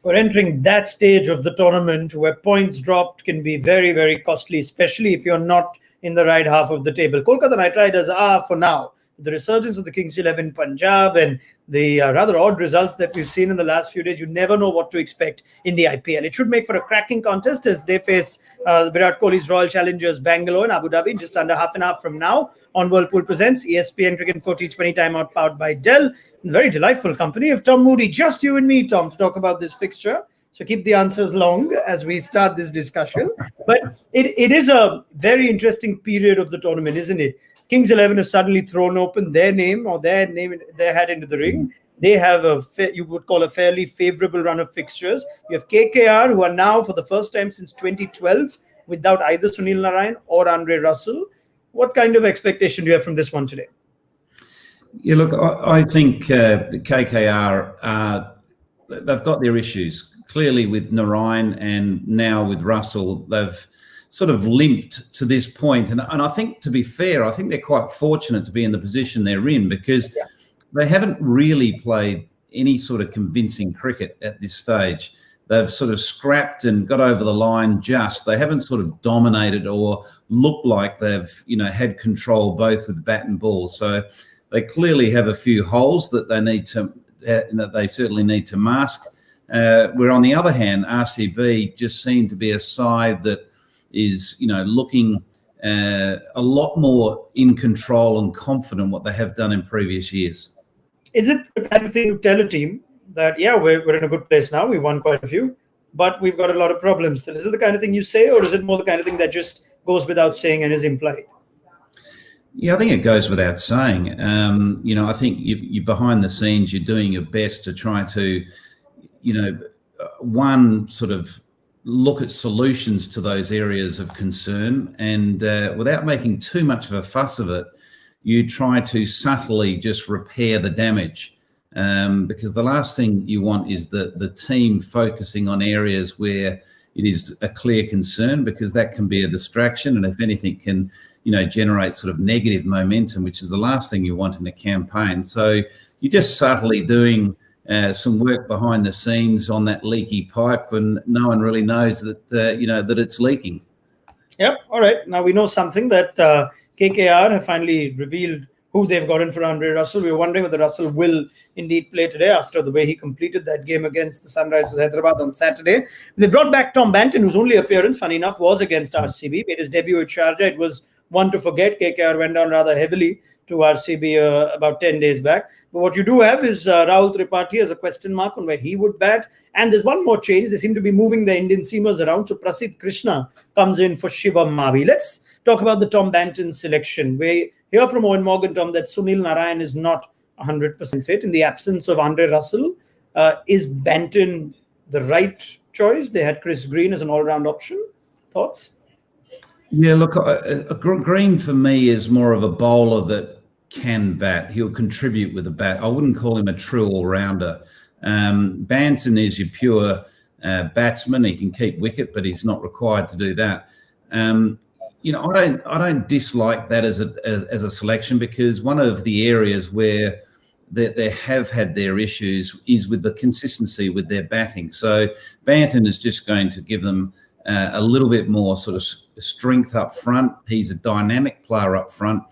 We're entering that stage of the tournament where points dropped can be very, very costly, especially if you're not in the right half of the table. Kolkata Knight Riders are, for now, the resurgence of the Kings 11 Punjab and the rather odd results that we've seen in the last few days. You never know what to expect in the IPL. It should make for a cracking contest as they face Virat Kohli's Royal Challengers Bangalore in Abu Dhabi just under half an hour from now on Whirlpool Presents ESPN Cricket 4020 timeout powered by Dell. Very delightful company of Tom Moody. Just you and me, Tom, to talk about this fixture. So keep the answers long as we start this discussion. But it is a very interesting period of the tournament, isn't it? Kings 11 have suddenly thrown open their name or their hat into the ring. They have you would call a fairly favorable run of fixtures. You have KKR, who are now, for the first time since 2012, without either Sunil Narine or Andre Russell. What kind of expectation do you have from this one today? Yeah, look, I think the KKR, they've got their issues. Clearly with Narine and now with Russell, they've sort of limped to this point. And I think, to be fair, I think they're quite fortunate to be in the position they're in because they haven't really played any sort of convincing cricket at this stage. They've sort of scrapped and got over the line just. They haven't sort of dominated or looked like they've, had control both with bat and ball. So they clearly have a few holes that they need to, that they certainly need to mask. Where on the other hand, RCB just seem to be a side that is, looking a lot more in control and confident what they have done in previous years. Is it the kind of thing you tell a team that, we're in a good place now, we won quite a few, but we've got a lot of problems still? Is it the kind of thing you say, or is it more the kind of thing that just goes without saying and is implied? Yeah, I think it goes without saying. I think you behind the scenes, you're doing your best to try to, one, sort of look at solutions to those areas of concern, and without making too much of a fuss of it, you try to subtly just repair the damage, because the last thing you want is the team focusing on areas where it is a clear concern, because that can be a distraction, and if anything can generate sort of negative momentum, which is the last thing you want in a campaign. So you're just subtly doing some work behind the scenes on that leaky pipe, and no one really knows that that it's leaking. Yep. All right. Now we know something that KKR have finally revealed who they've gotten for Andre Russell. We were wondering whether Russell will indeed play today after the way he completed that game against the Sunrisers Hyderabad on Saturday. They brought back Tom Banton, whose only appearance, funny enough, was against RCB. Made his debut at Sharjah. It was one to forget. KKR went down rather heavily to RCB about 10 days back. But what you do have is Rahul Tripathi as a question mark on where he would bat. And there's one more change. They seem to be moving the Indian seamers around. So Prasidh Krishna comes in for Shivam Mavi. Let's talk about the Tom Banton selection. We hear from Owen Morgan, Tom, that Sunil Narine is not 100% fit. In the absence of Andre Russell, is Banton the right choice? They had Chris Green as an all-round option. Thoughts? Yeah, look, Green for me is more of a bowler that can bat. He'll contribute with a bat. I wouldn't call him a true all-rounder. Banton is your pure batsman. He can keep wicket, but he's not required to do that. I don't dislike that as a selection, because one of the areas where they have had their issues is with the consistency with their batting. So Banton is just going to give them a little bit more sort of strength up front. He's a dynamic player up front.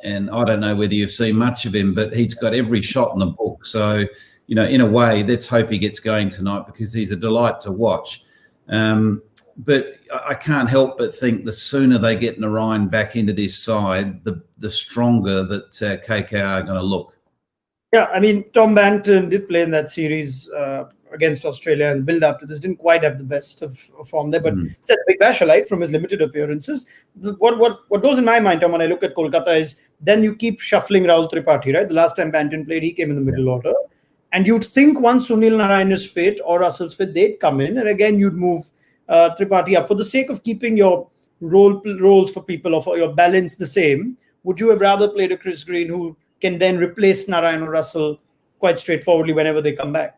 And I don't know whether you've seen much of him, but he's got every shot in the book. So, in a way, let's hope he gets going tonight, because he's a delight to watch. But I can't help but think the sooner they get Narine back into this side, the stronger that KKR are going to look. Yeah, I mean, Tom Banton did play in that series against Australia and build up to this. Didn't quite have the best of form there, but set a big bash alight from his limited appearances. What goes in my mind, Tom, when I look at Kolkata is then you keep shuffling Rahul Tripathi, right? The last time Banton played, he came in the middle order. And you'd think once Sunil Narine is fit or Russell's fit, they'd come in. And again, you'd move Tripathi up. For the sake of keeping your roles for people or for your balance the same, would you have rather played a Chris Green who can then replace Narine or Russell quite straightforwardly whenever they come back?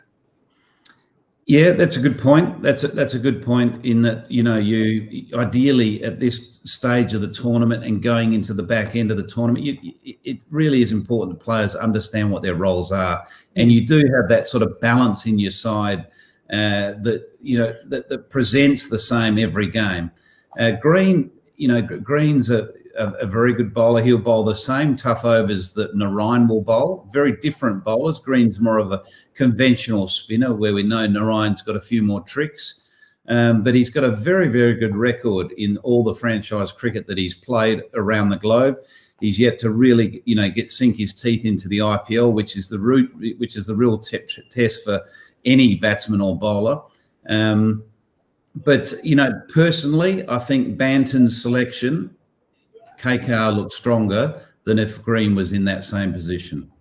Yeah, that's a good point. That's a good point in that, you ideally at this stage of the tournament and going into the back end of the tournament, it really is important that players understand what their roles are, and you do have that sort of balance in your side that presents the same every game. Green's a very good bowler. He'll bowl the same tough overs that Narayan will bowl. Very different bowlers. Green's more of a conventional spinner, where we know Narayan's got a few more tricks. But he's got a very, very good record in all the franchise cricket that he's played around the globe. He's yet to really, sink his teeth into the IPL, which is the real test for any batsman or bowler. But personally, I think Banton's selection, KKR looks stronger than if Green was in that same position.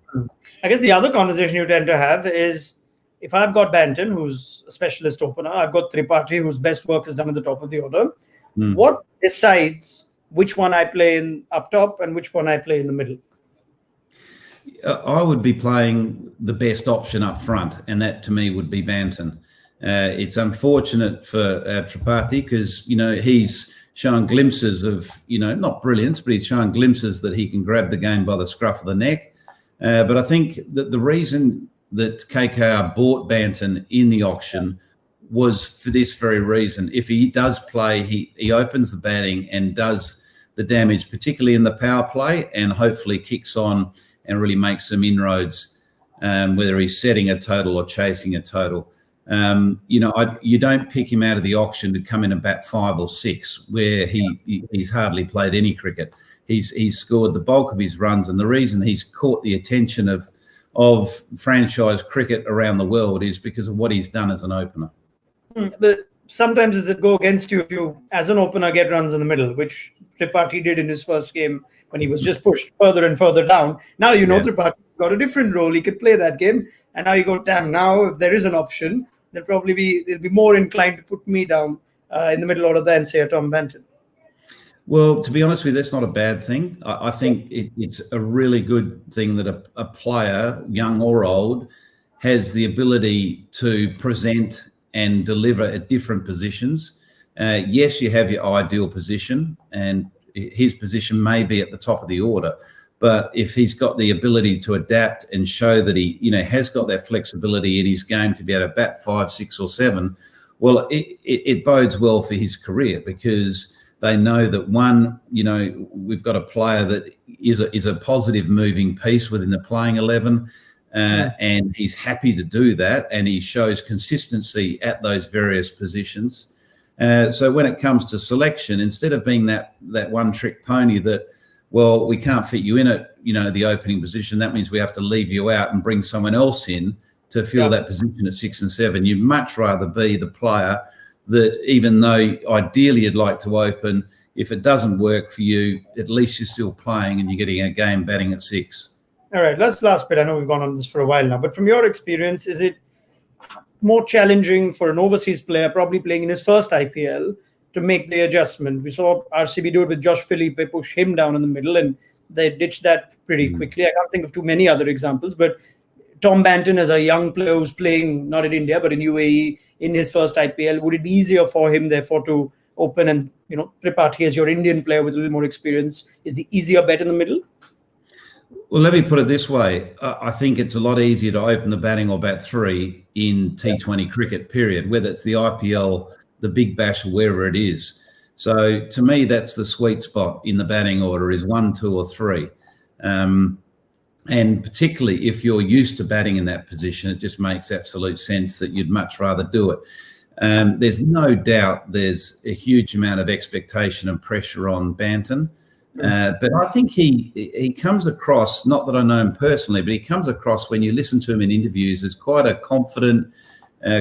I guess the other conversation you tend to have is, if I've got Banton, who's a specialist opener, I've got Tripathi, whose best work is done at the top of the order. What decides which one I play in up top and which one I play in the middle? I would be playing the best option up front, and that to me would be Banton. It's unfortunate for Tripathi because, he's showing glimpses of, not brilliance, but he's showing glimpses that he can grab the game by the scruff of the neck. But I think that the reason that KKR bought Banton in the auction was for this very reason. If he does play, he opens the batting and does the damage, particularly in the power play, and hopefully kicks on and really makes some inroads, whether he's setting a total or chasing a total. You don't pick him out of the auction to come in and bat 5 or 6, where he's hardly played any cricket. He's scored the bulk of his runs, and the reason he's caught the attention of franchise cricket around the world is because of what he's done as an opener. But sometimes does it go against you if you, as an opener, get runs in the middle, which Tripathi did in his first game when he was just pushed further and further down. Now Tripathi got a different role. He could play that game, and now you go, damn, now if there is an option, they'll be more inclined to put me down in the middle order than, say, a Tom Banton. Well, to be honest with you, that's not a bad thing. I think it's a really good thing that a player, young or old, has the ability to present and deliver at different positions. Yes, you have your ideal position, and his position may be at the top of the order. But if he's got the ability to adapt and show that he, has got that flexibility in his game to be able to bat 5, 6, or 7, well, it bodes well for his career, because they know that we've got a player that is a positive moving piece within the playing 11, and he's happy to do that, and he shows consistency at those various positions. So when it comes to selection, instead of being that one-trick pony that, well, we can't fit you in at, the opening position, that means we have to leave you out and bring someone else in to fill that position at 6 and 7. You'd much rather be the player that, even though ideally you'd like to open, if it doesn't work for you, at least you're still playing and you're getting a game batting at 6. All right, that's the last bit. I know we've gone on this for a while now, but from your experience, is it more challenging for an overseas player, probably playing in his first IPL, to make the adjustment? We saw RCB do it with Josh Philippe, push him down in the middle, and they ditched that pretty quickly. I can't think of too many other examples, but Tom Banton, as a young player who's playing not in India but in UAE in his first IPL, would it be easier for him therefore to open, and Tripathi, as your Indian player with a little more experience, is the easier bet in the middle? Well, let me put it this way. I think it's a lot easier to open the batting or bat 3 in T20 cricket, period, whether it's the IPL, the Big Bash, or wherever it is. So to me, that's the sweet spot in the batting order, is 1, 2 or 3. And particularly if you're used to batting in that position, it just makes absolute sense that you'd much rather do it. There's no doubt there's a huge amount of expectation and pressure on Banton. But I think he comes across, not that I know him personally, but he comes across, when you listen to him in interviews, as quite a confident,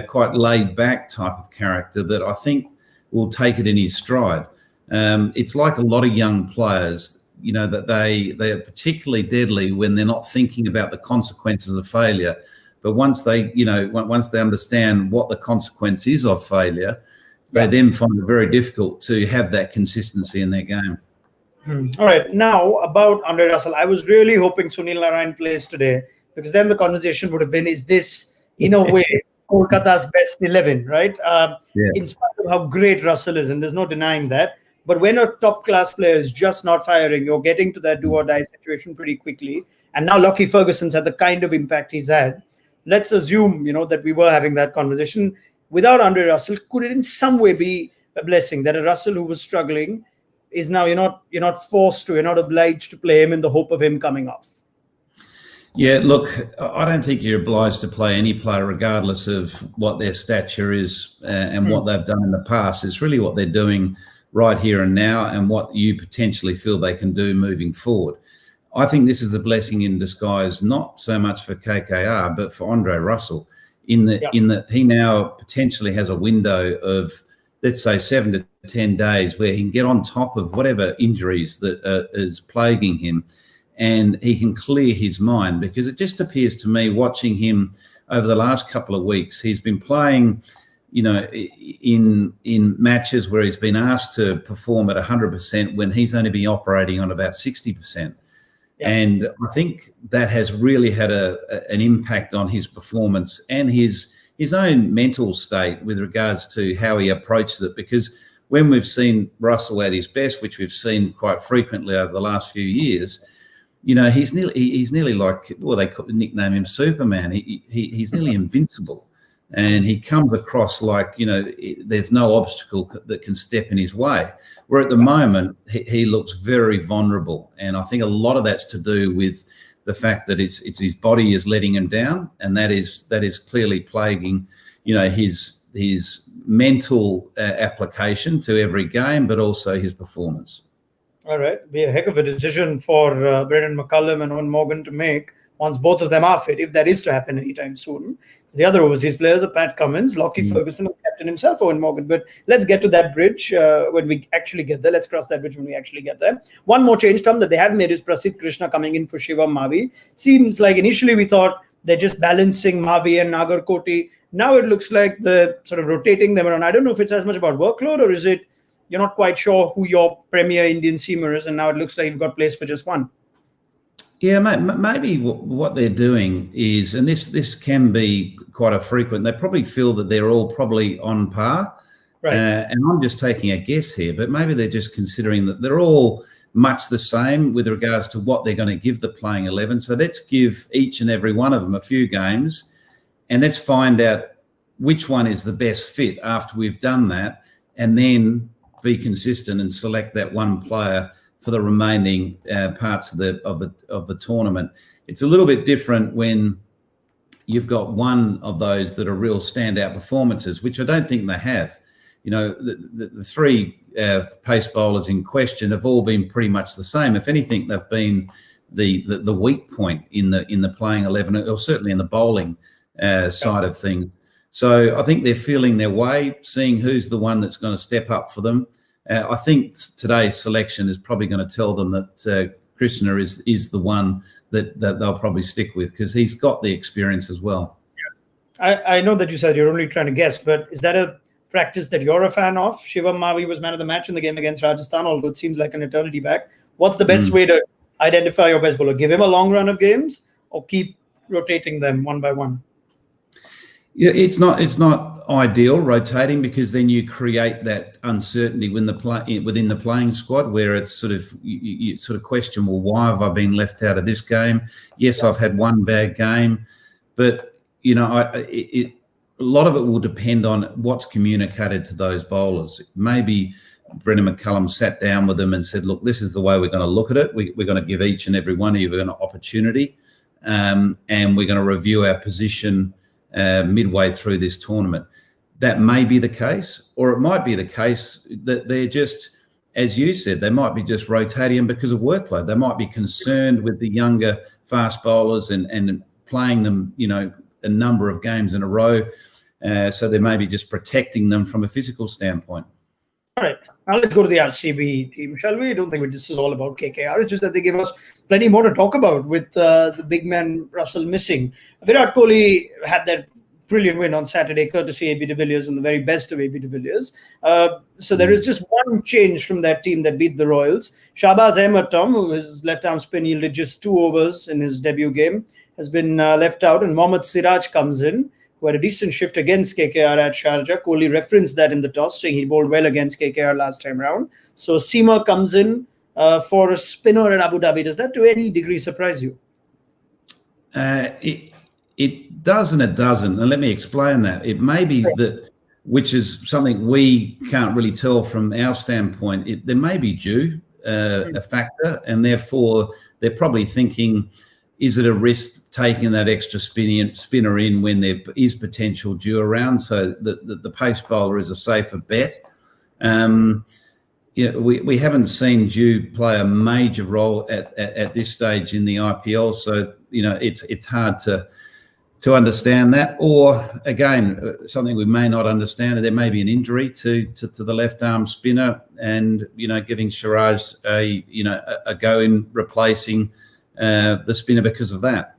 quite laid back type of character that I think will take it in his stride. It's like a lot of young players, that they are particularly deadly when they're not thinking about the consequences of failure. But once they understand what the consequence is of failure, they then find it very difficult to have that consistency in their game. All right. Now, about Andre Russell, I was really hoping Sunil Narine plays today, because then the conversation would have been, is this, in a way, Kolkata's best 11, right? Yeah. In spite of how great Russell is, and there's no denying that. But when a top-class player is just not firing, you're getting to that do-or-die situation pretty quickly. And now Lockie Ferguson's had the kind of impact he's had. Let's assume, that we were having that conversation. Without Andre Russell, could it in some way be a blessing that a Russell who was struggling is now you're not forced to, you're not obliged to play him in the hope of him coming off? Yeah, look, I don't think you're obliged to play any player regardless of what their stature is and what they've done in the past. It's really what they're doing right here and now and what you potentially feel they can do moving forward. I think this is a blessing in disguise, not so much for KKR, but for Andre Russell, in that he now potentially has a window of, let's say, 7 to 10 days where he can get on top of whatever injuries that is plaguing him, and he can clear his mind. Because it just appears to me, watching him over the last couple of weeks, he's been playing, in matches where he's been asked to perform at 100% when he's only been operating on about 60%. Yeah. And I think that has really had an impact on his performance and his own mental state with regards to how he approaches it. Because when we've seen Russell at his best, which we've seen quite frequently over the last few years, he's nearly like, well, they nickname him Superman. He's nearly invincible. And he comes across like, there's no obstacle that can step in his way. Where at the moment, he looks very vulnerable. And I think a lot of that's to do with the fact that it's his body is letting him down. And that is clearly plaguing, his mental application to every game, but also his performance. All right. Be a heck of a decision for Brendan McCullum and Eoin Morgan to make once both of them are fit, if that is to happen anytime soon. The other overseas players are Pat Cummins, Lockie Ferguson, and captain himself, Eoin Morgan. But let's get to that bridge when we actually get there. Let's cross that bridge when we actually get there. One more change, Tom, that they have made is Prasidh Krishna coming in for Shivam Mavi. Seems like initially we thought they're just balancing Mavi and Nagarkoti. Now it looks like they're sort of rotating them around. I don't know if it's as much about workload, or is it you're not quite sure who your premier Indian seamer is, and now it looks like you've got place for just one. Yeah, maybe what they're doing is, and this can be quite a frequent, they probably feel that they're all probably on par. Right. And I'm just taking a guess here, but maybe they're just considering that they're all much the same with regards to what they're going to give the playing 11. So let's give each and every one of them a few games, and let's find out which one is the best fit after we've done that, and then be consistent and select that one player for the remaining parts of the tournament. It's a little bit different when you've got one of those that are real standout performances, which I don't think they have. The three pace bowlers in question have all been pretty much the same. If anything, they've been the weak point in the playing 11, or certainly in the bowling side of things. So I think they're feeling their way, seeing who's the one that's going to step up for them. I think today's selection is probably going to tell them that Krishna is the one that they'll probably stick with, because he's got the experience as well. Yeah. I know that you said you're only trying to guess, but is that a practice that you're a fan of? Shivam Mavi was man of the match in the game against Rajasthan, although it seems like an eternity back. What's the best way to identify your best bowler? Give him a long run of games, or keep rotating them one by one? Yeah, it's not ideal rotating, because then you create that uncertainty within the playing squad, where it's sort of you sort of question, well, why have I been left out of this game? Yes, I've had one bad game, but a lot of it will depend on what's communicated to those bowlers. Maybe Brendan McCullum sat down with them and said, look, this is the way we're going to look at it. We're going to give each and every one of you an opportunity, and we're going to review our position midway through this tournament. That may be the case, or it might be the case that they're just, as you said, they might be just rotating them because of workload. They might be concerned with the younger fast bowlers and playing them, a number of games in a row. So they may be just protecting them from a physical standpoint. All right. Now let's go to the RCB team, shall we? I don't think this is all about KKR. It's just that they give us plenty more to talk about with the big man Russell missing. Virat Kohli had that brilliant win on Saturday, courtesy AB de Villiers and the very best of AB de Villiers. So there is just one change from that team that beat the Royals. Shahbaz Ahmed, Tom, who his left-arm spin yielded just 2 overs in his debut game, has been left out, and Mohammad Siraj comes in, who had a decent shift against KKR at Sharjah. Kohli referenced that in the toss, saying he bowled well against KKR last time round. So Seamer comes in for a spinner at Abu Dhabi. Does that to any degree surprise you? It does and it doesn't. And let me explain that. It may be that, which is something we can't really tell from our standpoint, there may be due a factor, and therefore they're probably thinking, is it a risk taking that extra spinner in when there is potential due around, so that the pace bowler is a safer bet? We haven't seen Dew play a major role at this stage in the IPL, so it's hard to understand that. Or again, something we may not understand, there may be an injury to the left arm spinner, and giving Siraj a go in replacing the spinner because of that.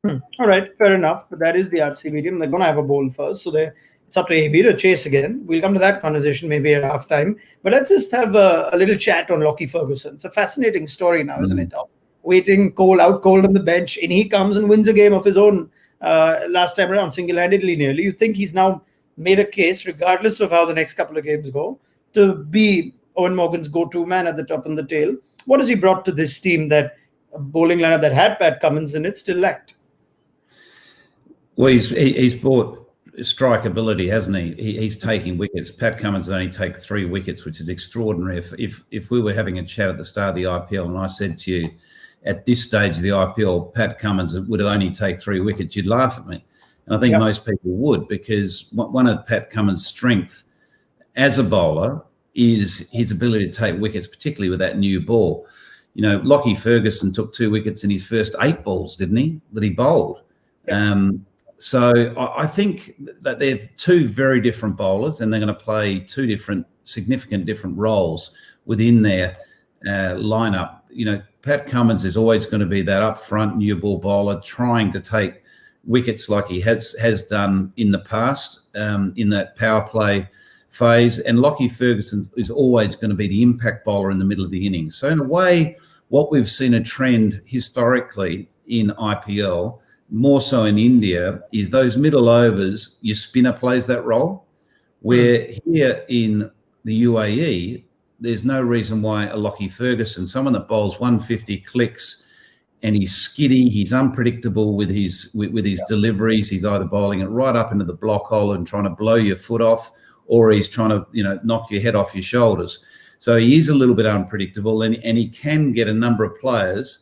All right, fair enough. But that is the RC medium. They're going to have a bowl first, so it's up to AB to chase again. We'll come to that conversation maybe at halftime. But let's just have a little chat on Lockie Ferguson. It's a fascinating story now, isn't it? Waiting out cold on the bench, and he comes and wins a game of his own last time around, single-handedly nearly. You think he's now made a case, regardless of how the next couple of games go, to be Eoin Morgan's go-to man at the top and the tail. What has he brought to this team that a bowling lineup that had Pat Cummins in it still lacked? Well, he's brought strike ability, hasn't he? He's taking wickets. Pat Cummins only take 3 wickets, which is extraordinary. If we were having a chat at the start of the IPL and I said to you, at this stage of the IPL, Pat Cummins would only take 3 wickets, you'd laugh at me. And I think most people would, because one of Pat Cummins' strengths as a bowler is his ability to take wickets, particularly with that new ball. Lockie Ferguson took 2 wickets in his first 8 balls, didn't he, that he bowled? So I think that they're 2 very different bowlers, and they're going to play 2 significant different roles within their lineup. Pat Cummins is always going to be that up-front new ball bowler, trying to take wickets like he has done in the past in that power play phase. And Lockie Ferguson is always going to be the impact bowler in the middle of the innings. So in a way, what we've seen a trend historically in IPL, more so in India, is those middle overs, your spinner plays that role. Where here in the UAE, there's no reason why a Lockie Ferguson, someone that bowls 150 clicks, and he's skiddy, he's unpredictable with his deliveries. He's either bowling it right up into the block hole and trying to blow your foot off, or he's trying to knock your head off your shoulders. So he is a little bit unpredictable, and he can get a number of players,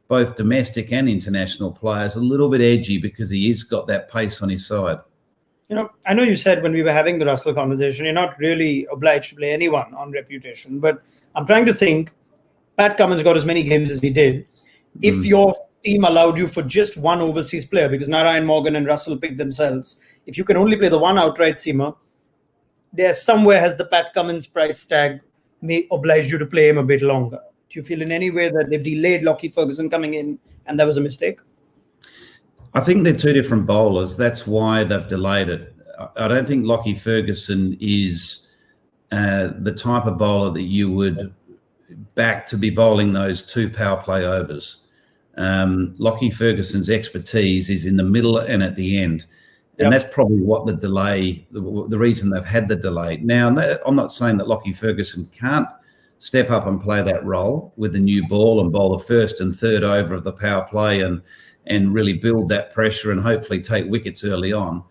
both domestic and international players, a little bit edgy because he has got that pace on his side. I know you said when we were having the Russell conversation, you're not really obliged to play anyone on reputation, but I'm trying to think, Pat Cummins got as many games as he did. If your team allowed you for just one overseas player, because Narayan, Morgan and Russell picked themselves, if you can only play the one outright seamer, there somewhere has the Pat Cummins price tag may oblige you to play him a bit longer. Do you feel in any way that they've delayed Lockie Ferguson coming in and that was a mistake? I think they're 2 different bowlers. That's why they've delayed it. I don't think Lockie Ferguson is the type of bowler that you would back to be bowling those 2 power play overs. Lockie Ferguson's expertise is in the middle and at the end. And that's probably what the delay, the reason they've had the delay. Now, I'm not saying that Lockie Ferguson can't step up and play that role with the new ball and bowl the first and third over of the power play and really build that pressure and hopefully take wickets early on.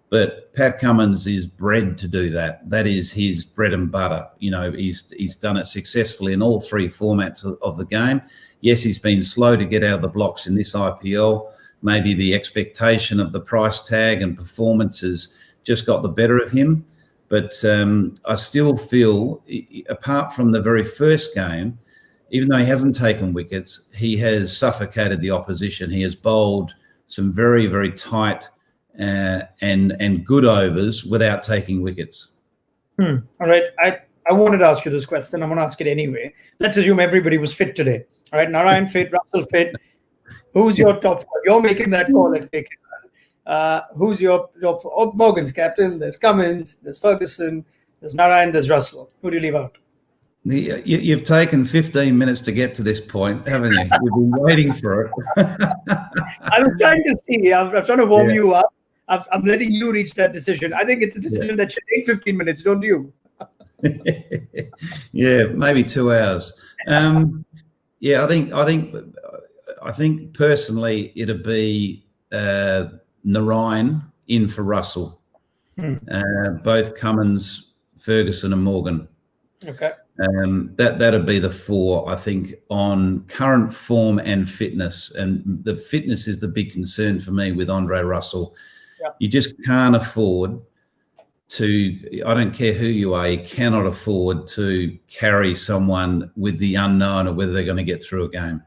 But Pat Cummins is bred to do that. That is his bread and butter. He's done it successfully in all 3 formats of the game. Yes, he's been slow to get out of the blocks in this IPL. Maybe the expectation of the price tag and performance has just got the better of him. But I still feel, apart from the very first game, even though he hasn't taken wickets, he has suffocated the opposition. He has bowled some very, very tight and good overs without taking wickets. All right. I wanted to ask you this question. I'm going to ask it anyway. Let's assume everybody was fit today. All right. Narayan fit, Russell fit. Who's your top 4? You're making that call at KKR. Who's your top 4? Morgan's captain. There's Cummins. There's Ferguson. There's Narayan. There's Russell. Who do you leave out? You've taken 15 minutes to get to this point, haven't you? You've been waiting for it. I was trying to see. I'm trying to warm you up. I'm letting you reach that decision. I think it's a decision that should take 15 minutes, don't you? Yeah, maybe 2 hours. Yeah, I think personally it'd be Narayan in for Russell. Both Cummins, Ferguson, and Morgan. Okay. That'd be the 4, I think, on current form and fitness. And the fitness is the big concern for me with Andre Russell. Yep. You just can't afford to, I don't care who you are, you cannot afford to carry someone with the unknown of whether they're going to get through a game.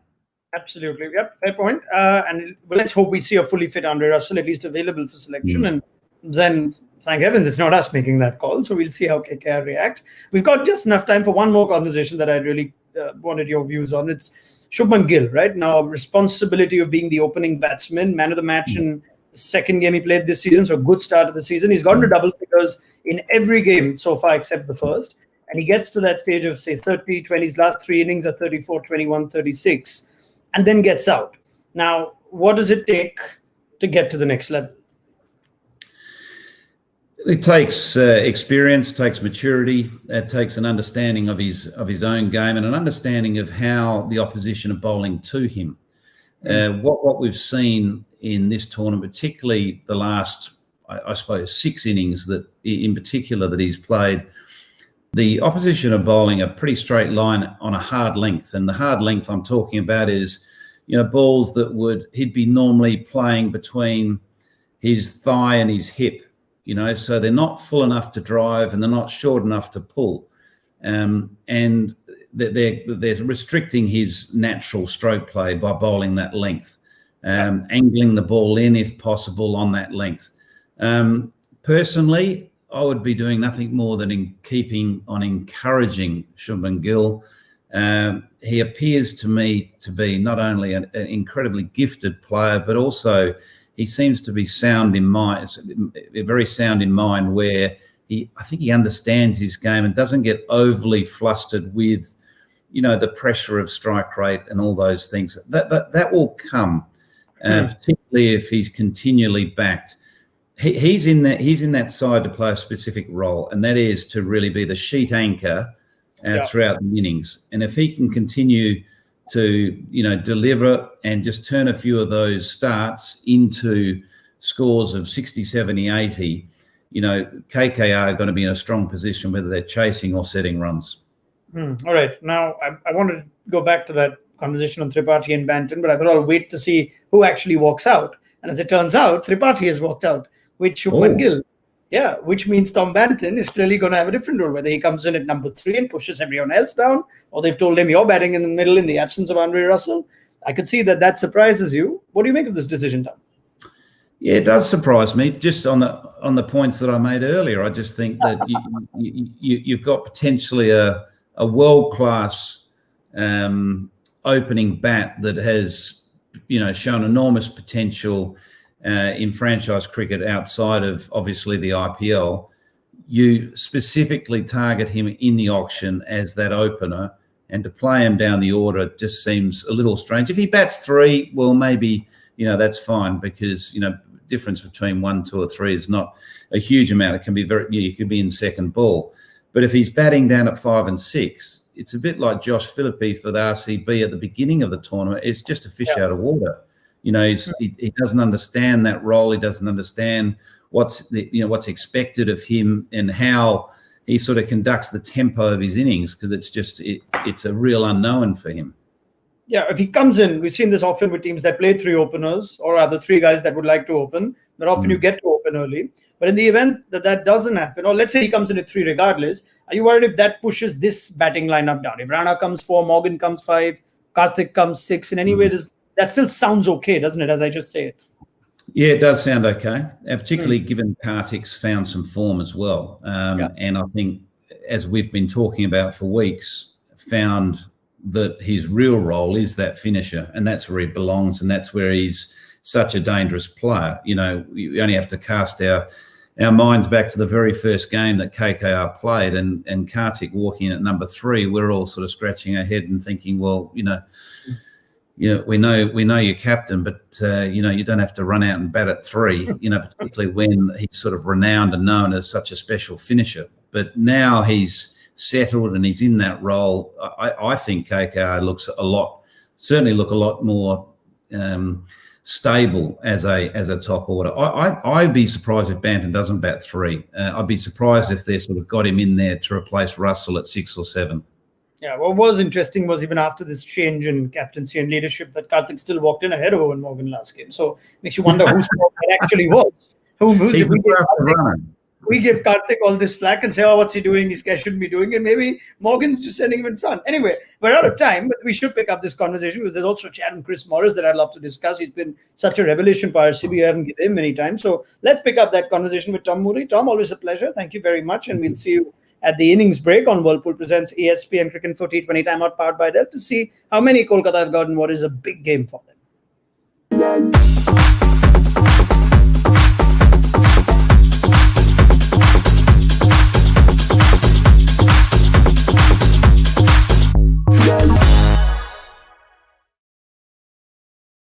Absolutely. Yep, fair point. And let's hope we see a fully fit Andre Russell at least available for selection. And then, thank heavens, it's not us making that call. So we'll see how KKR react. We've got just enough time for one more conversation that I really wanted your views on. It's Shubman Gill, right? Now, responsibility of being the opening batsman, man of the match in the second game he played this season. So good start of the season. He's gotten to double figures in every game so far except the first. And he gets to that stage of, say, 30, 20. His last 3 innings are 34, 21, 36. And then gets out. Now, what does it take to get to the next level? It takes experience, takes maturity, it takes an understanding of his own game and an understanding of how the opposition are bowling to him. What we've seen in this tournament, particularly the last, I suppose, 6 innings that in particular that he's played, the opposition are bowling a pretty straight line on a hard length. And the hard length I'm talking about is, balls that he'd be normally playing between his thigh and his hip, so they're not full enough to drive and they're not short enough to pull. And they're restricting his natural stroke play by bowling that length, angling the ball in if possible on that length. Personally, I would be doing nothing more than encouraging Shubman Gill. He appears to me to be not only an incredibly gifted player, but also he seems to be sound in mind, very sound in mind, where I think he understands his game and doesn't get overly flustered with, the pressure of strike rate and all those things. That will come, particularly if he's continually backed. He's in that side to play a specific role, and that is to really be the sheet anchor throughout the innings. And if he can continue to, deliver and just turn a few of those starts into scores of 60, 70, 80, KKR are going to be in a strong position whether they're chasing or setting runs. All right. Now, I want to go back to that conversation on Tripathi and Banton, but I thought I'll wait to see who actually walks out. And as it turns out, Tripathi has walked out with Shubman Gill. Yeah, which means Tom Banton is clearly going to have a different role, whether he comes in at number 3 and pushes everyone else down, or they've told him you're batting in the middle in the absence of Andre Russell. I could see that surprises you. What do you make of this decision, Tom? Yeah, it does surprise me. Just on the points that I made earlier, I just think that you've got potentially a world-class opening bat that has, shown enormous potential in franchise cricket outside of obviously the IPL. You specifically target him in the auction as that opener, and to play him down the order just seems a little strange. If he bats 3, well, maybe, that's fine, because, difference between 1, 2 or 3 is not a huge amount. It can be you could be in second ball. But if he's batting down at 5 and 6, it's a bit like Josh Philippe for the RCB at the beginning of the tournament. It's just a fish out of water. He doesn't understand that role. He doesn't understand what's expected of him and how he sort of conducts the tempo of his innings, because it's a real unknown for him. Yeah, if he comes in, we've seen this often with teams that play 3 openers, or rather 3 guys that would like to open, that often you get to open early. But in the event that doesn't happen, or let's say he comes in at 3 regardless, are you worried if that pushes this batting lineup down? If Rana comes 4, Morgan comes 5, Karthik comes 6, in any way, that still sounds okay, doesn't it, as I just say it? Yeah, it does sound okay, particularly given Karthik's found some form as well. And I think, as we've been talking about for weeks, found that his real role is that finisher, and that's where he belongs, and that's where he's such a dangerous player. We only have to cast our minds back to the very first game that KKR played, and Karthik walking in at number 3, we're all sort of scratching our head and thinking, well, we know your captain, but you don't have to run out and bat at 3. Particularly when he's sort of renowned and known as such a special finisher. But now he's settled and he's in that role. I think KKR certainly look a lot more stable as a top order. I'd be surprised if Banton doesn't bat 3. I'd be surprised if they sort of got him in there to replace Russell at 6 or 7. Yeah, what was interesting was even after this change in captaincy and leadership that Karthik still walked in ahead of Eoin Morgan last game. So makes you wonder whose fault it actually was. We give Karthik all this flack and say, oh, what's he doing? This guy shouldn't be doing it. Maybe Morgan's just sending him in front. Anyway, we're out of time, but we should pick up this conversation because there's also Chad and Chris Morris that I'd love to discuss. He's been such a revelation for RCB. You haven't given him many times. So let's pick up that conversation with Tom Moorey. Tom, always a pleasure. Thank you very much. And we'll see you at the innings break on Whirlpool Presents ESPN Cricket for T20 Timeout powered by Dell to see how many Kolkata have gotten what is a big game for them.